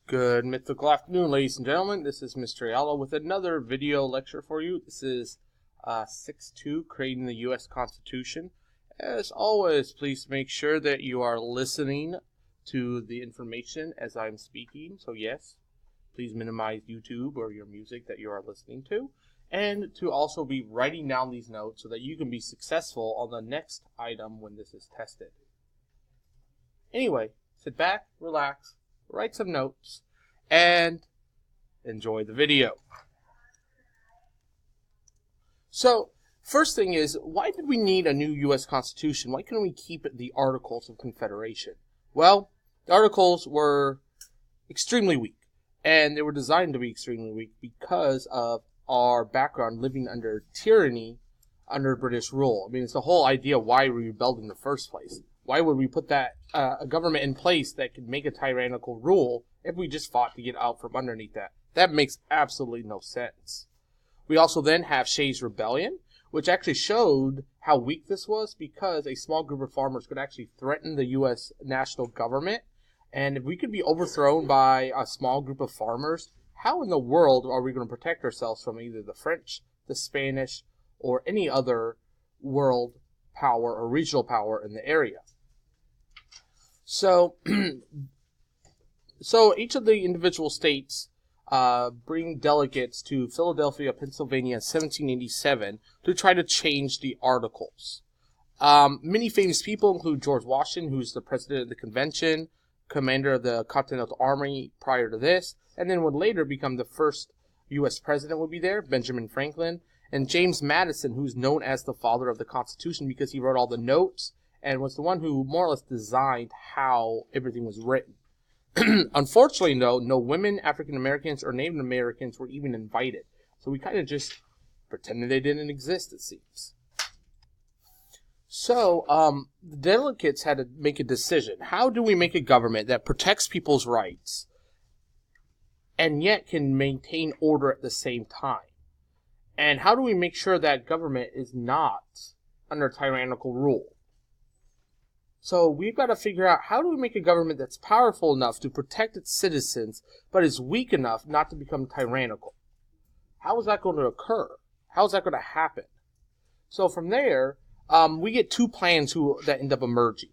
Good mythical afternoon, ladies and gentlemen. This is Mr. Ayala with another video lecture for you. This is 6.2, Creating the U.S. Constitution. As always, please make sure that you are listening to the information as I'm speaking. So yes, please minimize YouTube or your music that you are listening to. And to also be writing down these notes so that you can be successful on the next item when this is tested. Anyway, sit back, relax, write some notes, and enjoy the video. So, first thing is, why did we need a new U.S. Constitution? Why couldn't we keep the Articles of Confederation? Well, the Articles were extremely weak, and they were designed to be extremely weak because of our background living under tyranny, under British rule. I mean, it's the whole idea why we rebelled in the first place. Why would we put that a government in place that could make a tyrannical rule if we just fought to get out from underneath that? That makes absolutely no sense. We also then have Shays' Rebellion, which actually showed how weak this was because a small group of farmers could actually threaten the U.S. national government. And if we could be overthrown by a small group of farmers, how in the world are we going to protect ourselves from either the French, the Spanish, or any other world power or regional power in the area? So each of the individual states bring delegates to Philadelphia, Pennsylvania in 1787 to try to change the Articles. Many famous people include George Washington, who's the president of the convention, commander of the Continental Army prior to this, and then would later become the first U.S. president would be there, Benjamin Franklin, and James Madison, who's known as the father of the Constitution because he wrote all the notes and was the one who more or less designed how everything was written. Unfortunately, though, no women, African Americans, or Native Americans were even invited. So we kind of just pretended they didn't exist, it seems. So, the delegates had to make a decision. How do we make a government that protects people's rights and yet can maintain order at the same time? And how do we make sure that government is not under tyrannical rule? So we've got to figure out, how do we make a government that's powerful enough to protect its citizens, but is weak enough not to become tyrannical? How is that going to occur? How is that going to happen? So from there, we get two plans that end up emerging.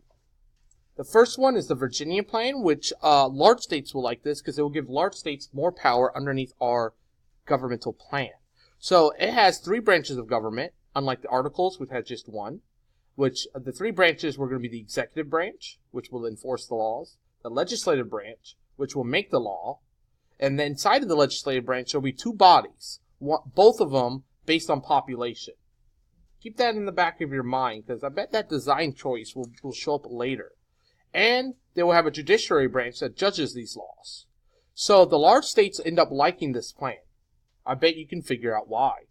The first one is the Virginia plan, which large states will like this because it will give large states more power underneath our governmental plan. So it has three branches of government, unlike the Articles, which had just one. Which the three branches were going to be the executive branch, which will enforce the laws, the legislative branch, which will make the law, and then inside of the legislative branch there will be two bodies, both of them based on population. Keep that in the back of your mind, because I bet that design choice will show up later. And they will have a judiciary branch that judges these laws. So the large states end up liking this plan. I bet you can figure out why.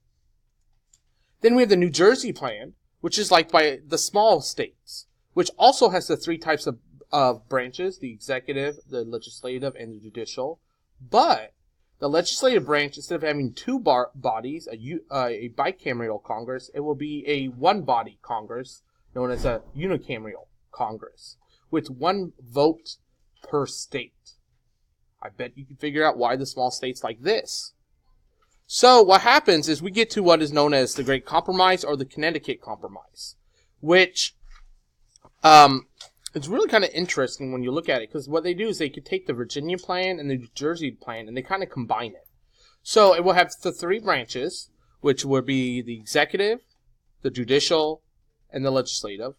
Then we have the New Jersey plan, which is liked by the small states, which also has the three types of branches, the executive, the legislative, and the judicial. But the legislative branch, instead of having two bodies, a bicameral Congress, it will be a one-body Congress, known as a unicameral Congress, with one vote per state. I bet you can figure out why the small states like this. So what happens is we get to what is known as the Great Compromise or the Connecticut Compromise, which it's really kind of interesting when you look at it, because what they do is they could take the Virginia plan and the New Jersey plan and they kind of combine it. So it will have the three branches, which would be the executive, the judicial, and the legislative.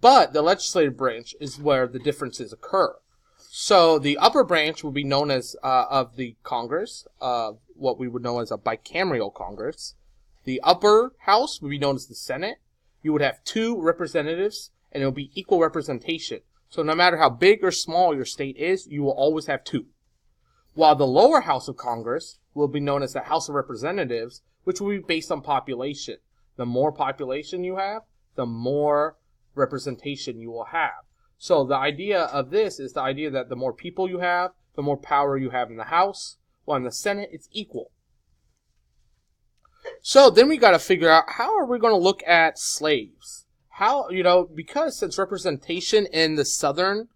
But the legislative branch is where the differences occur. So the upper branch will be known as of the Congress, what we would know as a bicameral Congress. The upper house would be known as the Senate. You would have two representatives, and it will be equal representation. So no matter how big or small your state is, you will always have two. While the lower house of Congress will be known as the House of Representatives, which will be based on population. The more population you have, the more representation you will have. So the idea of this is the idea that the more people you have, the more power you have in the House. While in the Senate, it's equal. So then we got to figure out, how are we going to look at slaves? How, because since representation in the southern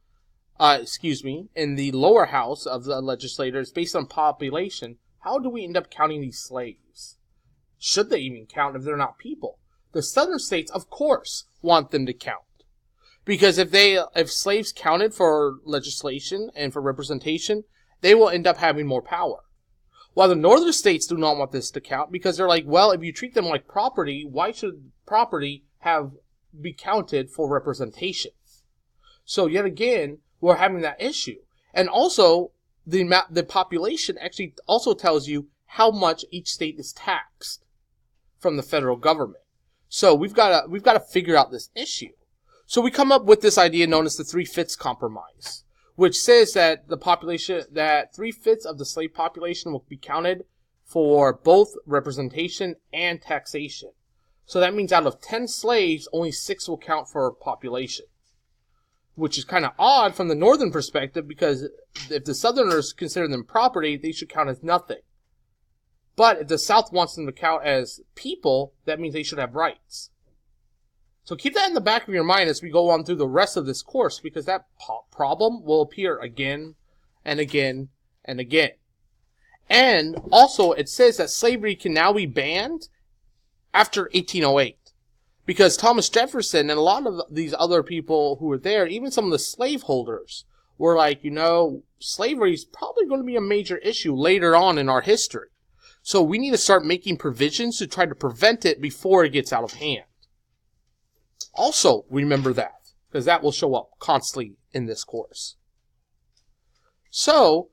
in the lower house of the legislators, based on population, how do we end up counting these slaves? Should they even count if they're not people? The southern states, of course, want them to count. Because if slaves counted for legislation and for representation, they will end up having more power. While the northern states do not want this to count, because they're like, well, if you treat them like property, why should property be counted for representation? So yet again, we're having that issue. And also, the population actually also tells you how much each state is taxed from the federal government. So we've got to figure out this issue. So we come up with this idea known as the Three-Fifths Compromise, which says that that 3/5 of the slave population will be counted for both representation and taxation. So that means out of 10 slaves, only 6 will count for population, which is kind of odd from the northern perspective, because if the southerners consider them property, they should count as nothing. But if the South wants them to count as people, that means they should have rights. So keep that in the back of your mind as we go on through the rest of this course, because that problem will appear again and again and again. And also, it says that slavery can now be banned after 1808. Because Thomas Jefferson and a lot of these other people who were there, even some of the slaveholders, were like, slavery is probably going to be a major issue later on in our history. So we need to start making provisions to try to prevent it before it gets out of hand. Also, remember that, because that will show up constantly in this course. So,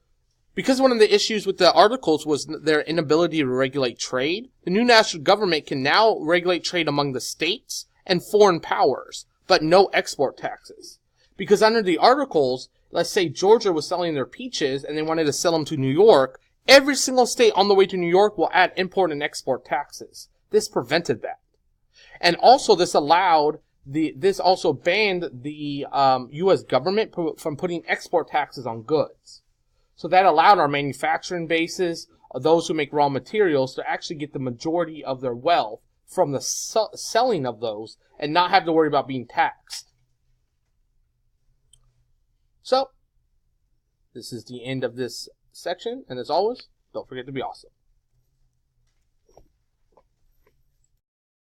because one of the issues with the articles was their inability to regulate trade, the new national government can now regulate trade among the states and foreign powers, but no export taxes. Because under the articles, let's say Georgia was selling their peaches and they wanted to sell them to New York, every single state on the way to New York will add import and export taxes. This prevented that. And also this also banned the U.S. government from putting export taxes on goods. So that allowed our manufacturing bases, those who make raw materials, to actually get the majority of their wealth from the selling of those and not have to worry about being taxed. So, this is the end of this section, and as always, don't forget to be awesome.